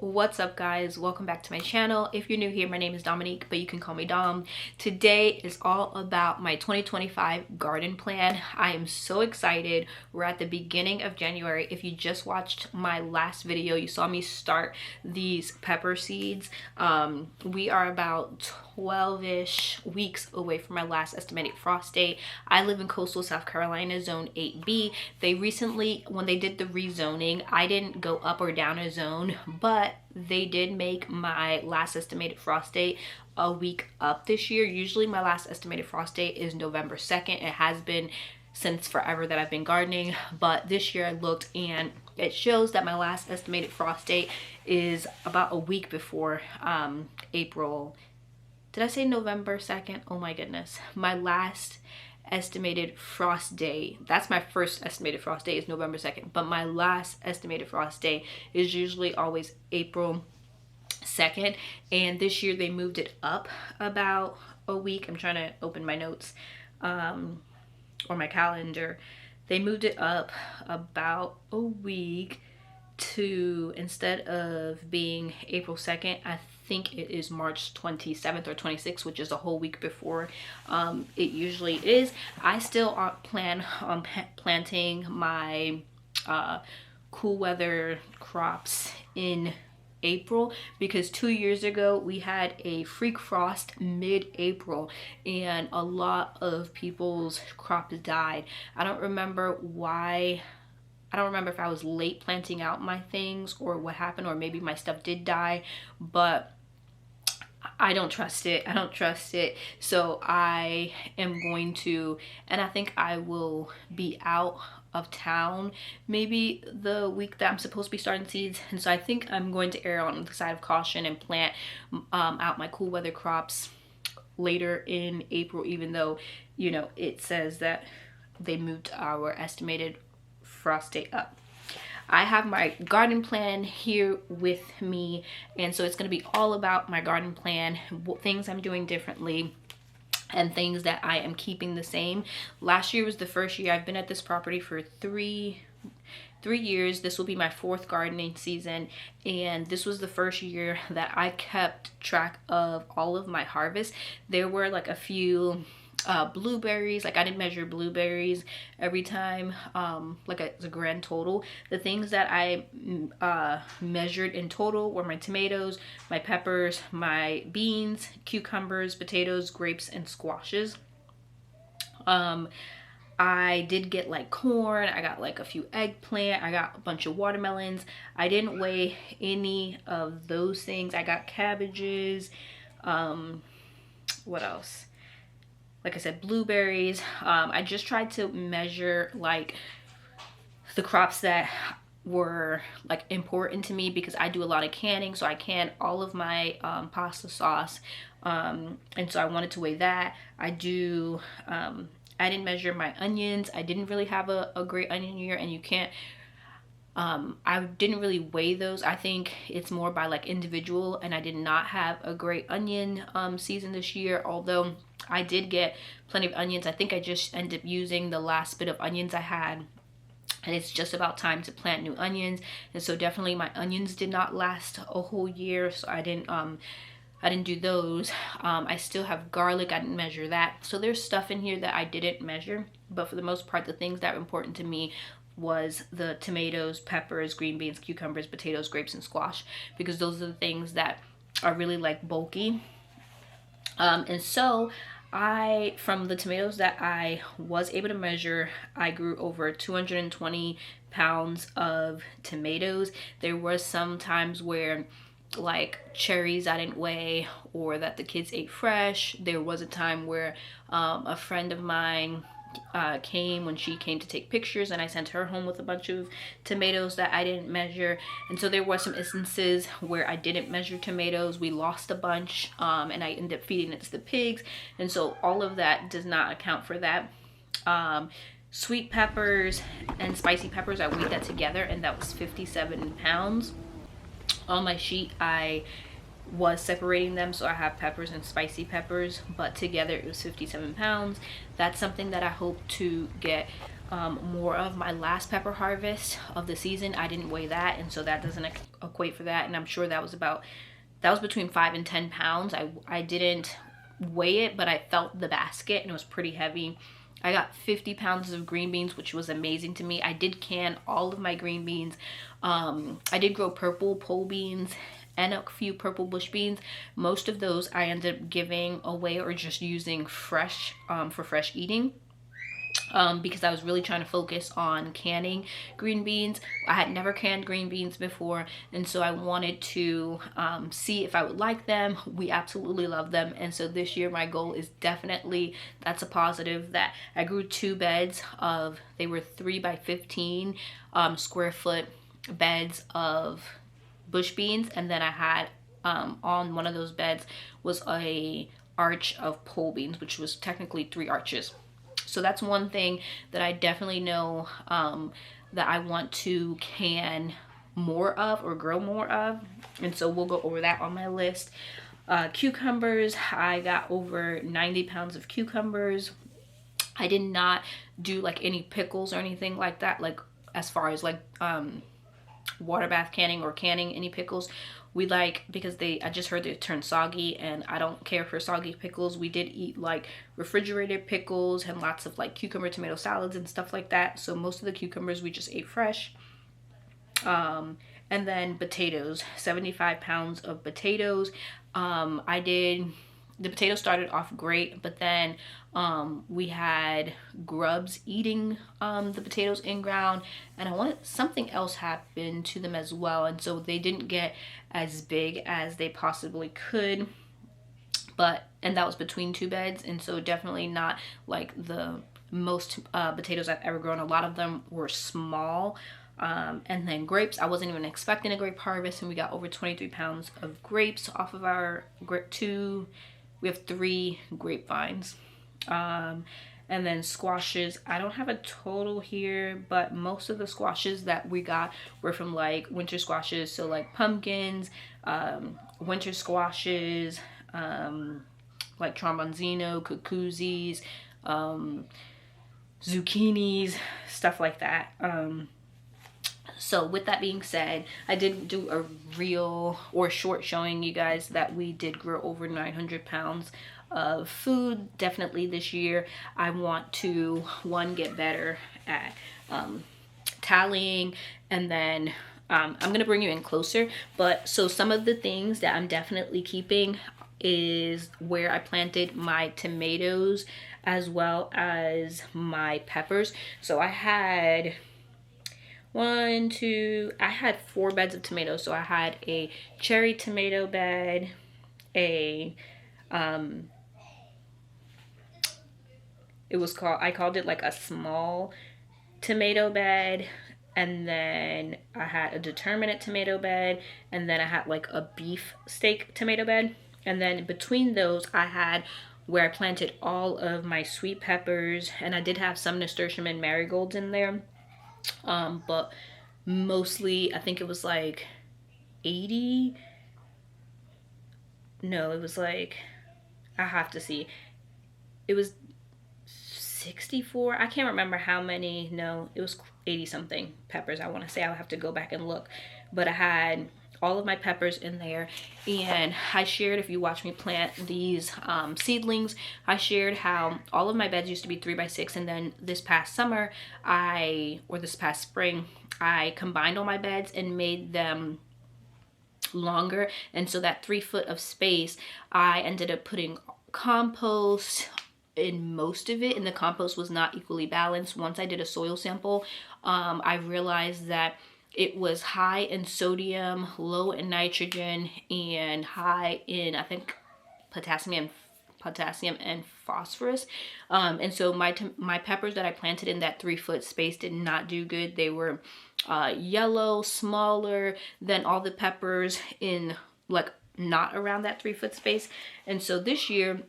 What's up, guys? Welcome back to my channel. If you're new here, my name is Dominique, but you can call me Dom. Today is all about my 2025 garden plan. I am so excited. We're at the beginning of January. If you just watched my last video, you saw me start these pepper seeds. We are about 12-ish weeks away from my last estimated frost date. I live in coastal South Carolina, zone 8B. They recently, when they did the rezoning, I didn't go up or down a zone, but they did make my last estimated frost date a week up this year. Usually my last estimated frost date is November 2nd. It has been since forever that I've been gardening, but this year I looked and it shows that my last estimated frost date is about a week before April. Did I say November 2nd? Oh my goodness. My last estimated frost day, that's my first estimated frost day, is November 2nd, but my last estimated frost day is usually always April 2nd, and this year they moved it up about a week. I'm trying to open my notes or my calendar. They moved it up about a week to, instead of being April 2nd, I think it is March 27th or 26th, which is a whole week before it usually is. I still plan on planting my cool weather crops in April, because 2 years ago we had a freak frost mid-April and a lot of people's crops died. I don't remember why. I don't remember if I was late planting out my things or what happened, or maybe my stuff did die, but I don't trust it. I don't trust it. So I am going to, and I think I will be out of town maybe the week that I'm supposed to be starting seeds. And so I think I'm going to err on the side of caution and plant out my cool weather crops later in April, even though, you know, it says that they moved our estimated frost date up. I have my garden plan here with me, and so it's going to be all about my garden plan, things I'm doing differently and things that I am keeping the same. Last year was the first year. I've been at this property for three years. This will be my fourth gardening season, and this was the first year that I kept track of all of my harvests. There were like a few blueberries, like I didn't measure blueberries every time, like as a grand total. The things that I measured in total were my tomatoes, my peppers, my beans, cucumbers, potatoes, grapes, and squashes. I did get like corn, I got like a few eggplant, I got a bunch of watermelons. I didn't weigh any of those things. I got cabbages, what else? Like I said, blueberries. I just tried to measure like the crops that were like important to me, because I do a lot of canning, so I can all of my pasta sauce, and so I wanted to weigh that. I didn't measure my onions. I didn't really have a great onion year, and you can't I didn't really weigh those. I think it's more by like individual, and I did not have a great onion season this year, although I did get plenty of onions. I think I just ended up using the last bit of onions I had, and it's just about time to plant new onions. And so definitely my onions did not last a whole year, so I didn't do those. I still have garlic. I didn't measure that. So there's stuff in here that I didn't measure, but for the most part, the things that were important to me was the tomatoes, peppers, green beans, cucumbers, potatoes, grapes, and squash, because those are the things that are really like bulky. And so from the tomatoes that I was able to measure, I grew over 220 pounds of tomatoes. There were some times where like cherries I didn't weigh, or that the kids ate fresh. There was a time where a friend of mine came when she came to take pictures, and I sent her home with a bunch of tomatoes that I didn't measure. And so there were some instances where I didn't measure tomatoes. We lost a bunch, and I ended up feeding it to the pigs, and so all of that does not account for that. Sweet peppers and spicy peppers, I weighed that together, and that was 57 pounds. On my sheet I was separating them. So I have peppers and spicy peppers, but together it was 57 pounds. That's something that I hope to get more of. My last pepper harvest of the season, I didn't weigh that, and so that doesn't equate for that. And I'm sure that was between 5 and 10 pounds. I didn't weigh it, but I felt the basket and it was pretty heavy. I got 50 pounds of green beans, which was amazing to me. I did can all of my green beans. I did grow purple pole beans and a few purple bush beans. Most of those I ended up giving away or just using fresh for fresh eating. Because I was really trying to focus on canning green beans. I had never canned green beans before, and so I wanted to see if I would like them. We absolutely love them, and so this year my goal is definitely, that's a positive, that I grew 2 beds of, they were 3 by 15 square foot beds of bush beans, and then I had on one of those beds was a arch of pole beans, which was technically 3 arches. So that's one thing that I definitely know that I want to can more of or grow more of. And so we'll go over that on my list. Cucumbers, I got over 90 pounds of cucumbers. I did not do like any pickles or anything like that, like as far as like water bath canning or canning any pickles. We like, because I just heard they turn soggy, and I don't care for soggy pickles. We did eat like refrigerated pickles and lots of like cucumber tomato salads and stuff like that. So most of the cucumbers we just ate fresh. And then potatoes, 75 pounds of potatoes. The potatoes started off great, but then we had grubs eating the potatoes in ground, and I wanted something else happened to them as well, and so they didn't get as big as they possibly could. And that was between 2 beds, and so definitely not like the most potatoes I've ever grown. A lot of them were small. And then grapes, I wasn't even expecting a grape harvest, and we got over 23 pounds of grapes off of our we have 3 grapevines. And then squashes, I don't have a total here, but most of the squashes that we got were from like winter squashes. So like pumpkins, winter squashes, like trombonzino, cucuzzis, zucchinis, stuff like that. So with that being said, I did do a reel or short showing you guys that we did grow over 900 pounds of food. Definitely this year I want to, one, get better at tallying, and then I'm gonna bring you in closer. But so some of the things that I'm definitely keeping is where I planted my tomatoes as well as my peppers. So I had I had 4 beds of tomatoes. So I had a cherry tomato bed, I called it like a small tomato bed, and then I had a determinate tomato bed, and then I had like a beef steak tomato bed, and then between those I had where I planted all of my sweet peppers, and I did have some nasturtium and marigolds in there. But mostly I think it was like 80. No, it was like, I have to see. It was 64. I can't remember how many. No, it was 80 something peppers. I want to say, I'll have to go back and look. But I had all of my peppers in there, and I shared, if you watch me plant these seedlings, I shared how all of my beds used to be 3 by 6, and then this past summer this past spring I combined all my beds and made them longer, and so that 3 foot of space I ended up putting compost in most of it, and the compost was not equally balanced. Once I did a soil sample, I realized that it was high in sodium, low in nitrogen, and high in, I think, potassium and phosphorus. And so my peppers that I planted in that 3 foot space did not do good. They were yellow, smaller than all the peppers in like not around that 3 foot space. And so this year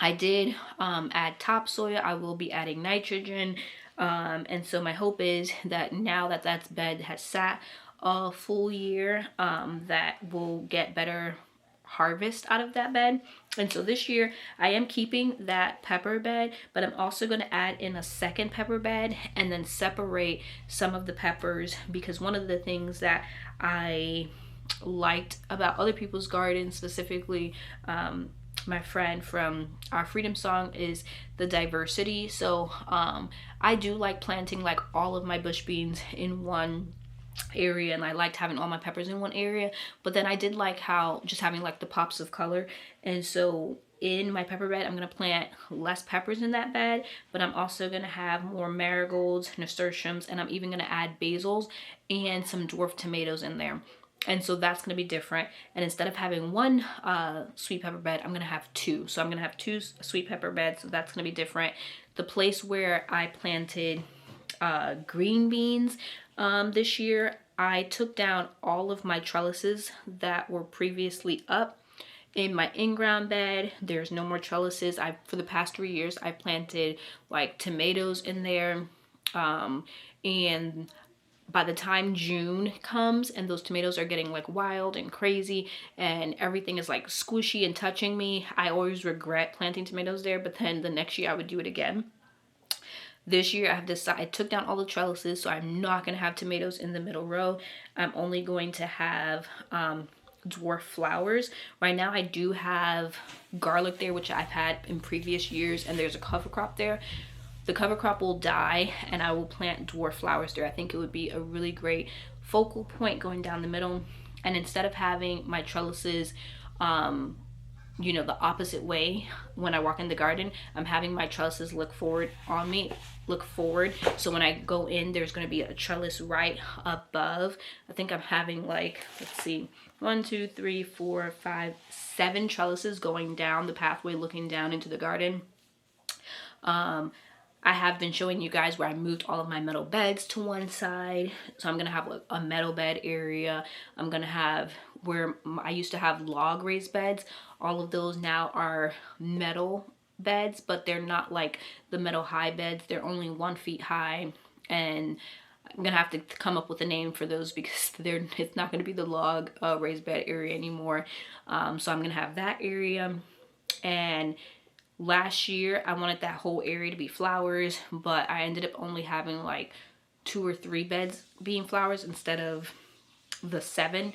I did add topsoil. I will be adding nitrogen. And so my hope is that now that bed has sat a full year, that we'll get better harvest out of that bed. And so this year I am keeping that pepper bed, but I'm also going to add in a second pepper bed and then separate some of the peppers, because one of the things that I liked about other people's gardens, specifically my friend from our freedom song, is the diversity. So I do like planting like all of my bush beans in one area, and I liked having all my peppers in one area, but then I did like how just having like the pops of color. And so in my pepper bed, I'm going to plant less peppers in that bed, but I'm also going to have more marigolds, nasturtiums, and I'm even going to add basils and some dwarf tomatoes in there. And so that's going to be different. And instead of having one sweet pepper bed, I'm going to have two. So I'm going to have two sweet pepper beds. So that's going to be different. The place where I planted green beans this year, I took down all of my trellises that were previously up in my in-ground bed. There's no more trellises. For the past 3 years, I planted like tomatoes in there. And by the time June comes and those tomatoes are getting like wild and crazy and everything is like squishy and touching me, I always regret planting tomatoes there, but then the next year I would do it again. This year I've decided, I took down all the trellises, so I'm not going to have tomatoes in the middle row. I'm only going to have dwarf flowers. Right now I do have garlic there, which I've had in previous years, and there's a cover crop there. The cover crop will die and I will plant dwarf flowers there. I think it would be a really great focal point going down the middle. And instead of having my trellises you know, the opposite way when I walk in the garden, I'm having my trellises look forward on me, look forward. So when I go in, there's going to be a trellis right above. I think I'm having like, let's see, 1, 2, 3, 4, 5, 7 trellises going down the pathway looking down into the garden. I have been showing you guys where I moved all of my metal beds to one side. So I'm going to have a metal bed area. I'm going to have where I used to have log raised beds. All of those now are metal beds, but they're not like the metal high beds. They're only 1 feet high. And I'm going to have to come up with a name for those because it's not going to be the log raised bed area anymore. So I'm going to have that area. And last year I wanted that whole area to be flowers, but I ended up only having like 2 or 3 beds being flowers instead of the 7.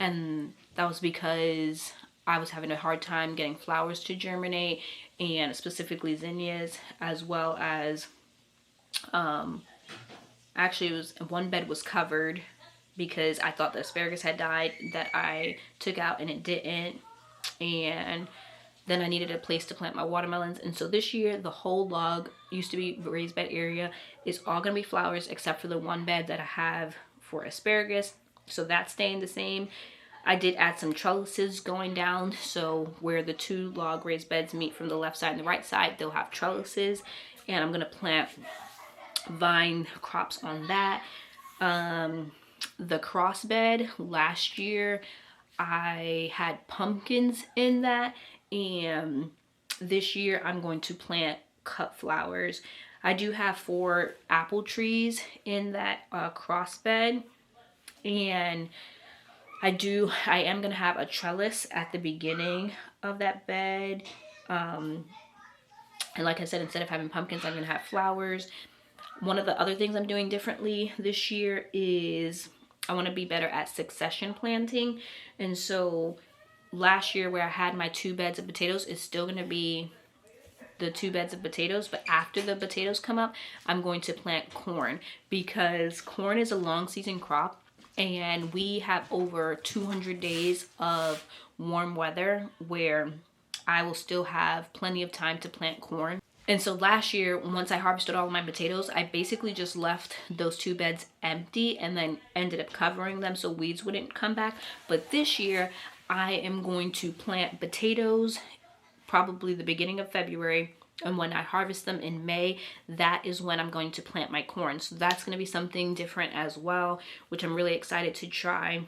And that was because I was having a hard time getting flowers to germinate, and specifically zinnias, as well as actually it was one bed was covered because I thought the asparagus had died that I took out, and it didn't. And then I needed a place to plant my watermelons. And so this year, the whole log used to be raised bed area is all going to be flowers except for the one bed that I have for asparagus. So that's staying the same. I did add some trellises going down. So where the 2 log raised beds meet from the left side and the right side, they'll have trellises. And I'm going to plant vine crops on that. The cross bed, last year, I had pumpkins in that. And this year I'm going to plant cut flowers. I do have 4 apple trees in that cross bed, and I am going to have a trellis at the beginning of that bed. And like I said, instead of having pumpkins, I'm going to have flowers. One of the other things I'm doing differently this year is I want to be better at succession planting. And so last year where I had my 2 beds of potatoes, it's still going to be the 2 beds of potatoes, but after the potatoes come up, I'm going to plant corn, because corn is a long season crop, and we have over 200 days of warm weather where I will still have plenty of time to plant corn. And so last year, once I harvested all of my potatoes, I basically just left those 2 beds empty and then ended up covering them so weeds wouldn't come back. But this year, I am going to plant potatoes probably the beginning of February, and when I harvest them in May, that is when I'm going to plant my corn. So that's going to be something different as well, which I'm really excited to try.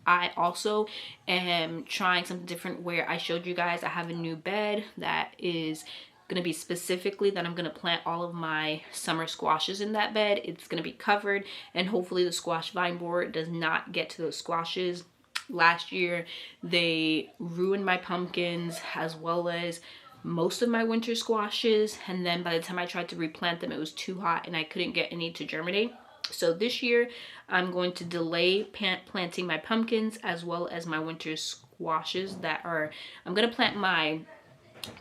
I also am trying something different where I showed you guys I have a new bed that is going to be specifically that I'm going to plant all of my summer squashes in that bed. It's going to be covered, and hopefully the squash vine borer does not get to those squashes. Last year, they ruined my pumpkins as well as most of my winter squashes. And then by the time I tried to replant them, it was too hot and I couldn't get any to germinate. So this year, I'm going to delay planting my pumpkins as well as my winter squashes I'm going to plant my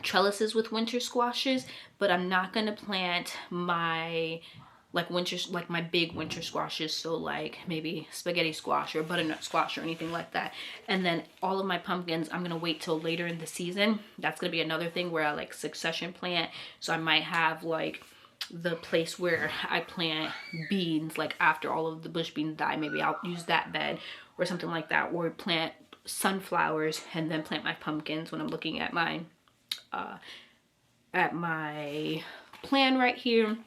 trellises with winter squashes, but I'm not going to plant my my big winter squashes, so like maybe spaghetti squash or butternut squash or anything like that. And then all of my pumpkins I'm gonna wait till later in the season. That's gonna be another thing where I like succession plant. So I might have like the place where I plant beans, like after all of the bush beans die, maybe I'll use that bed or something like that, or plant sunflowers and then plant my pumpkins when I'm looking at my plan right here.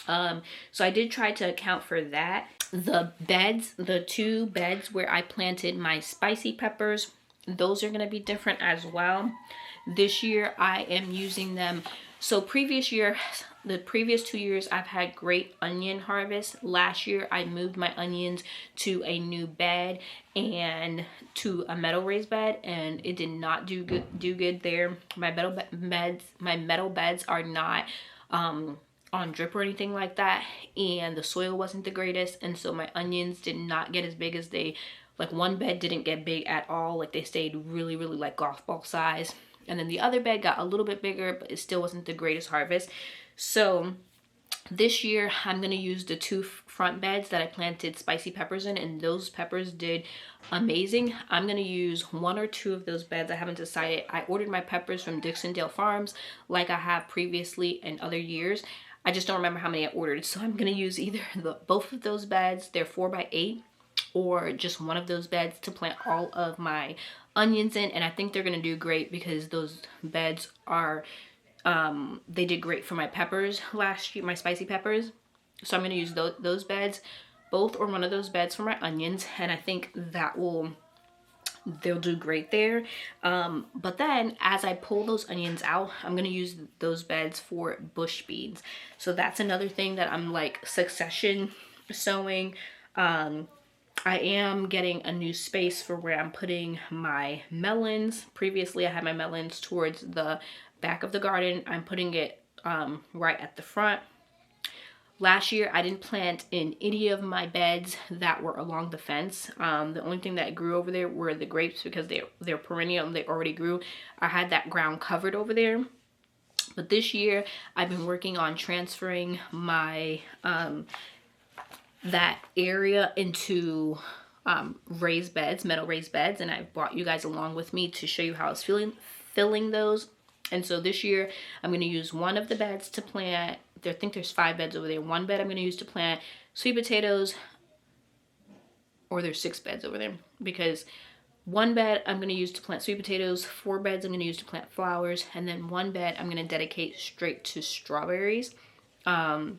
So I did try to account for that. The two beds where I planted my spicy peppers, those are going to be different as well. This year I am using them. So the previous 2 years I've had great onion harvest. Last year I moved my onions to a new bed and to a metal raised bed, and it did not do good there. My metal beds are not on drip or anything like that, and the soil wasn't the greatest, and so my onions did not get as big as one bed didn't get big at all. Like they stayed really like golf ball size, and then the other bed got a little bit bigger, but it still wasn't the greatest harvest. So this year I'm going to use the two front beds that I planted spicy peppers in, and those peppers did amazing. I'm going to use one or two of those beds. I haven't decided. I ordered my peppers from Dixondale Farms like I have previously in other years. I just don't remember how many I ordered. So I'm going to use either both of those beds, they're 4x8, or just one of those beds to plant all of my onions in. And I think they're going to do great because those beds are, they did great for my peppers last year, my spicy peppers. So I'm going to use those beds, both or one of those beds for my onions. And I think they'll do great there. But then as I pull those onions out, I'm going to use those beds for bush beans. So that's another thing that I'm like succession sowing. I am getting a new space for where I'm putting my melons. Previously I had my melons towards the back of the garden. I'm putting it right at the front. Last year, I didn't plant in any of my beds that were along the fence. The only thing that grew over there were the grapes because they're perennial and they already grew. I had that ground covered over there. But this year, I've been working on transferring my that area into raised beds, metal raised beds. And I brought you guys along with me to show you how I was filling those. And so this year, I'm going to use one of the beds to plant. I think there's 5 beds over there. One bed I'm going to use to plant sweet potatoes, or there's 6 beds over there, because one bed I'm going to use to plant sweet potatoes, 4 beds I'm going to use to plant flowers, and then one bed I'm going to dedicate straight to strawberries. And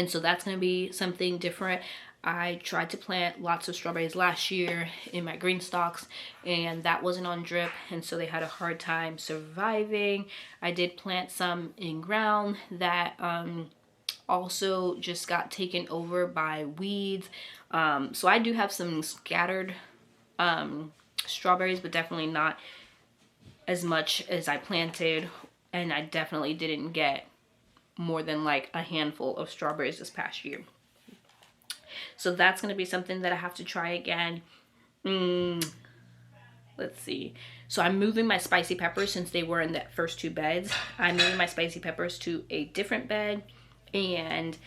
so that's going to be something different. I tried to plant lots of strawberries last year in my Greenstalks, and that wasn't on drip, and so they had a hard time surviving. I did plant some in ground that also just got taken over by weeds. So I do have some scattered strawberries, but definitely not as much as I planted, and I definitely didn't get more than like a handful of strawberries this past year. So that's going to be something that I have to try again. Let's see. So I'm moving my spicy peppers, since they were in that first 2 beds. I'm moving my spicy peppers to a different bed. And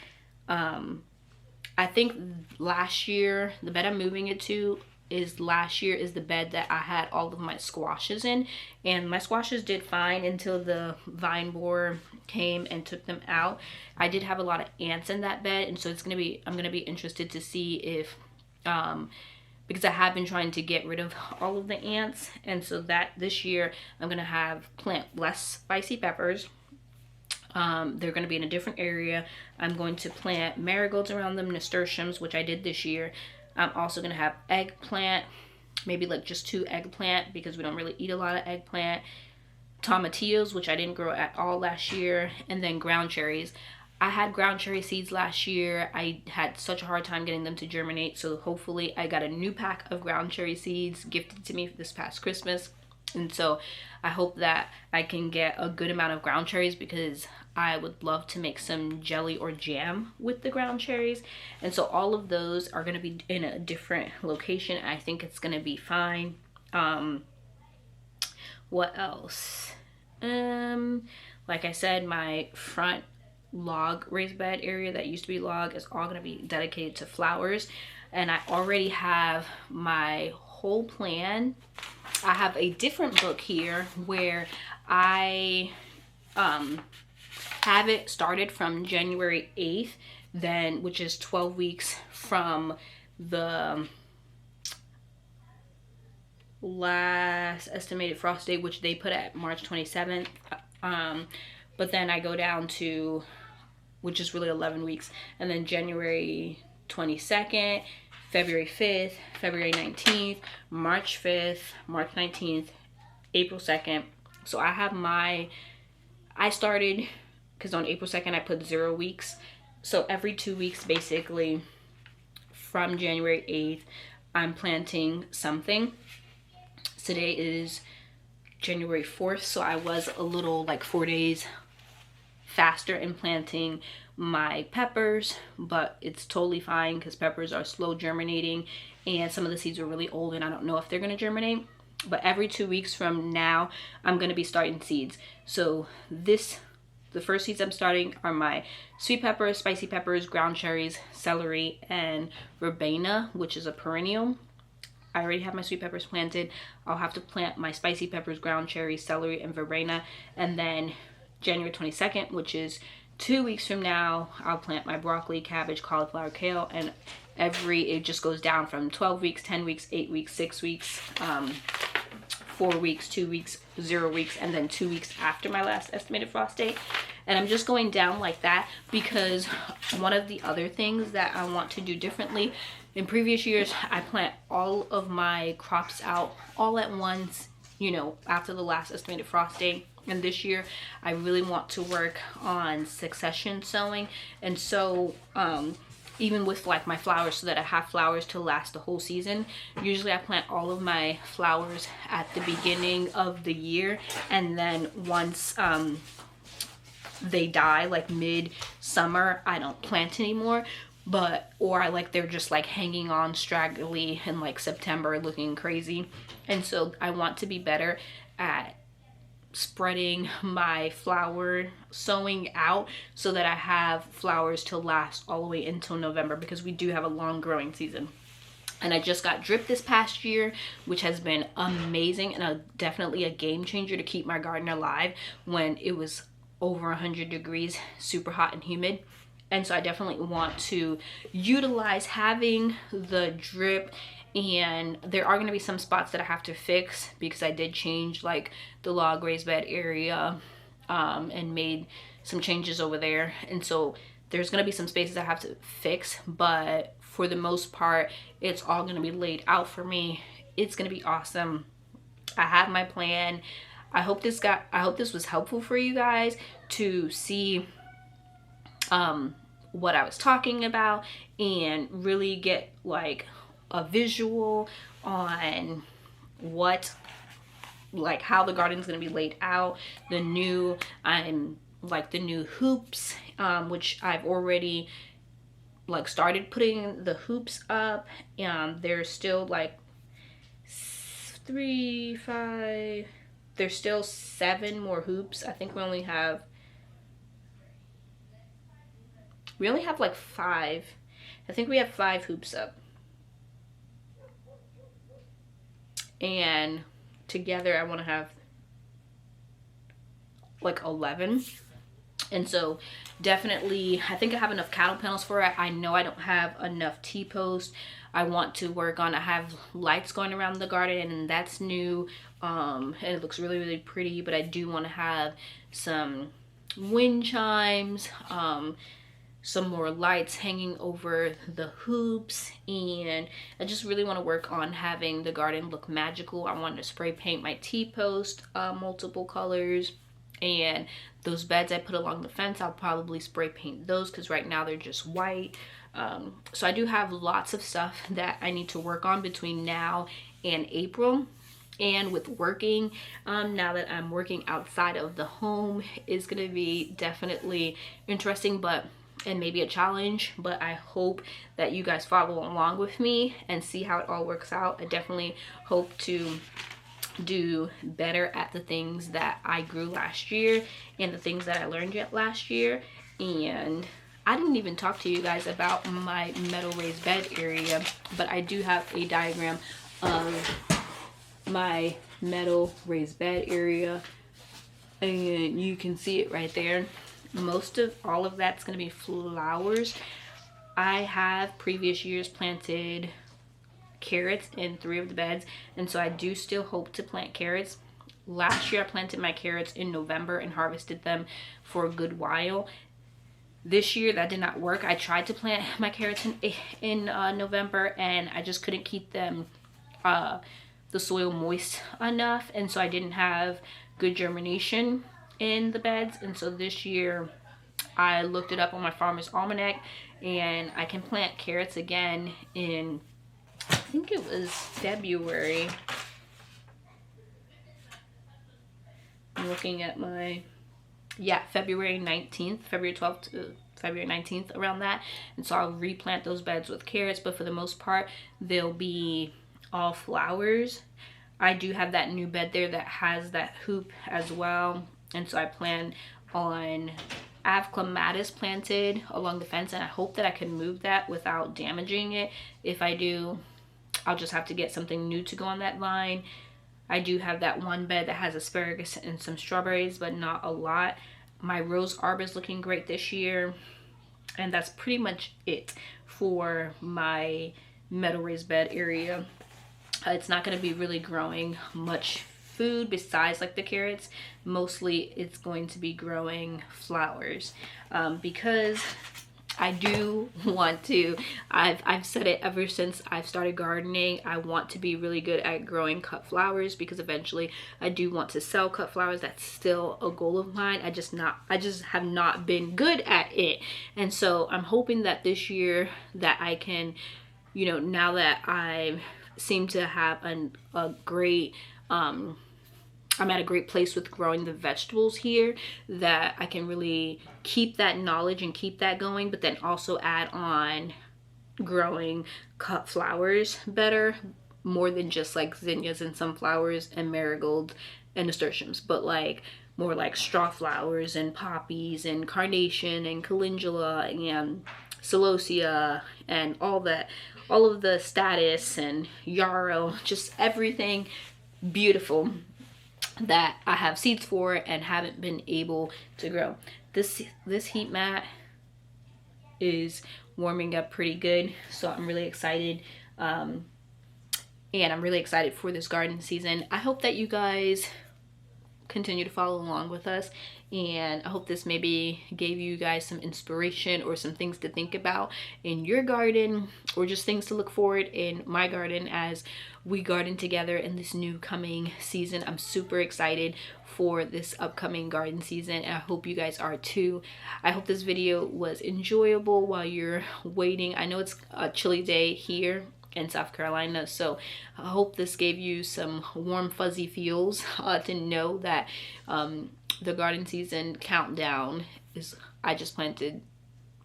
I think last year, the bed I'm moving it to is the bed that I had all of my squashes in. And my squashes did fine until the vine borer came and took them out. I did have a lot of ants in that bed, and so I'm gonna be interested to see if because I have been trying to get rid of all of the ants, and so that this year I'm gonna plant less spicy peppers. They're going to be in a different area. I'm going to plant marigolds around them, nasturtiums, which I did this year. I'm also going to have eggplant, maybe like just 2 eggplant because we don't really eat a lot of eggplant. Tomatillos, which I didn't grow at all last year, and then ground cherries. I had ground cherry seeds last year. I had such a hard time getting them to germinate, so hopefully I got a new pack of ground cherry seeds gifted to me this past Christmas. And so I hope that I can get a good amount of ground cherries, because I would love to make some jelly or jam with the ground cherries. And so all of those are going to be in a different location. I think it's going to be fine. What else? Like I said, my front log raised bed area that used to be log is all going to be dedicated to flowers, and I already have my whole plan. I have a different book here where I have it started from January 8th, then, which is 12 weeks from the last estimated frost date, which they put at March 27th. But then I go down to, which is really 11 weeks, and then January 22nd, February 5th, February 19th, March 5th, March 19th, April 2nd. So I have I started, because on April 2nd I put 0 weeks. So every 2 weeks, basically, from January 8th, I'm planting something. Today is January 4th, so I was a little, like, 4 days faster in planting my peppers, but it's totally fine because peppers are slow germinating and some of the seeds are really old and I don't know if they're going to germinate. But every 2 weeks from now, I'm going to be starting seeds. So the first seeds I'm starting are my sweet peppers, spicy peppers, ground cherries, celery, and verbena, which is a perennial. I already have my sweet peppers planted. I'll have to plant my spicy peppers, ground cherries, celery, and verbena. And then January 22nd, which is 2 weeks from now, I'll plant my broccoli, cabbage, cauliflower, kale, and it just goes down from 12 weeks, 10 weeks, 8 weeks, 6 weeks, 4 weeks, 2 weeks, 0 weeks, and then 2 weeks after my last estimated frost date. And I'm just going down like that because one of the other things that I want to do differently, in previous years, I plant all of my crops out all at once, after the last estimated frost date. And this year, I really want to work on succession sowing. And so, even with like my flowers, so that I have flowers to last the whole season, usually I plant all of my flowers at the beginning of the year. And then once they die, like mid-summer, I don't plant anymore. They're just like hanging on straggly in like September looking crazy. And so I want to be better at spreading my flower sowing out so that I have flowers to last all the way until November, because we do have a long growing season. And I just got drip this past year, which has been amazing and definitely a game changer to keep my garden alive when it was over 100 degrees, super hot and humid. And so I definitely want to utilize having the drip. And there are going to be some spots that I have to fix because I did change like the log raised bed area and made some changes over there. And so there's going to be some spaces I have to fix, but for the most part, it's all going to be laid out for me. It's going to be awesome. I have my plan. I hope this was helpful for you guys to see what I was talking about and really get like a visual on how the garden's going to be laid out. The new hoops, which I've already like started putting the hoops up. There's still like there's still 7 more hoops. I think we only have like 5. I think we have 5 hoops up. And together I want to have like 11. And so definitely, I think I have enough cattle panels for it. I know I don't have enough T-posts. I want to work on, I have lights going around the garden and that's new. And it looks really, really pretty, but I do want to have some wind chimes, some more lights hanging over the hoops, and I just really want to work on having the garden look magical. I want to spray paint my T-post multiple colors. And those beds I put along the fence, I'll probably spray paint those because right now they're just white. So I do have lots of stuff that I need to work on between now and April. And with working, now that I'm working outside of the home, is going to be definitely interesting, and maybe a challenge, but I hope that you guys follow along with me and see how it all works out. I definitely hope to do better at the things that I grew last year and the things that I learned yet last year. And I didn't even talk to you guys about my metal raised bed area, but I do have a diagram of my metal raised bed area, and you can see it right there. Most of all of that's going to be flowers. I have previous years planted carrots in 3 of the beds, and so I do still hope to plant carrots. Last year I planted my carrots in November and harvested them for a good while. This year that did not work. I tried to plant my carrots in November, and I just couldn't keep them the soil moist enough, and so I didn't have good germination in the beds. And so this year I looked it up on my Farmer's Almanac, and I can plant carrots again in, I think it was February. I'm looking at my, yeah, February 19th, February 12th to February 19th, around that. And so I'll replant those beds with carrots, but for the most part, they'll be all flowers. I do have that new bed there that has that hoop as well. And so I plan on, I have clematis planted along the fence, and I hope that I can move that without damaging it. If I do, I'll just have to get something new to go on that line. I do have that one bed that has asparagus and some strawberries, but not a lot. My rose arbor is looking great this year. And that's pretty much it for my metal raised bed area. It's not going to be really growing much food besides like the carrots. Mostly it's going to be growing flowers, because I do want to, I've said it ever since I've started gardening, I want to be really good at growing cut flowers, because eventually I do want to sell cut flowers. That's still a goal of mine. I just have not been good at it. And so I'm hoping that this year that I can, you know, now that I seem to have a great, I'm at a great place with growing the vegetables here, that I can really keep that knowledge and keep that going, but then also add on growing cut flowers better, more than just like zinnias and sunflowers and marigolds and nasturtiums, but like more like straw flowers and poppies and carnation and calendula and celosia and all that, all of the status and yarrow, just everything beautiful that I have seeds for and haven't been able to grow. This heat mat is warming up pretty good, so I'm really excited, and I'm really excited for this garden season. I hope that you guys continue to follow along with us, and I hope this maybe gave you guys some inspiration or some things to think about in your garden, or just things to look forward in my garden as we garden together in this new coming season. I'm super excited for this upcoming garden season, and I hope you guys are too. I hope this video was enjoyable while you're waiting. I know it's a chilly day here in South Carolina, so I hope this gave you some warm fuzzy feels to know that the garden season countdown is, I just planted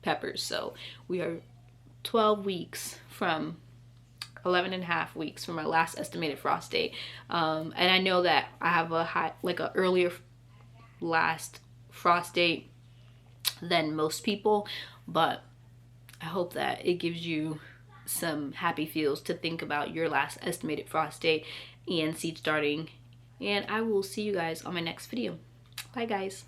peppers, so we are 12 weeks from 11 and a half weeks from our last estimated frost date, and I know that I have a earlier last frost date than most people, but I hope that it gives you some happy feels to think about your last estimated frost date and seed starting. And I will see you guys on my next video. Bye guys.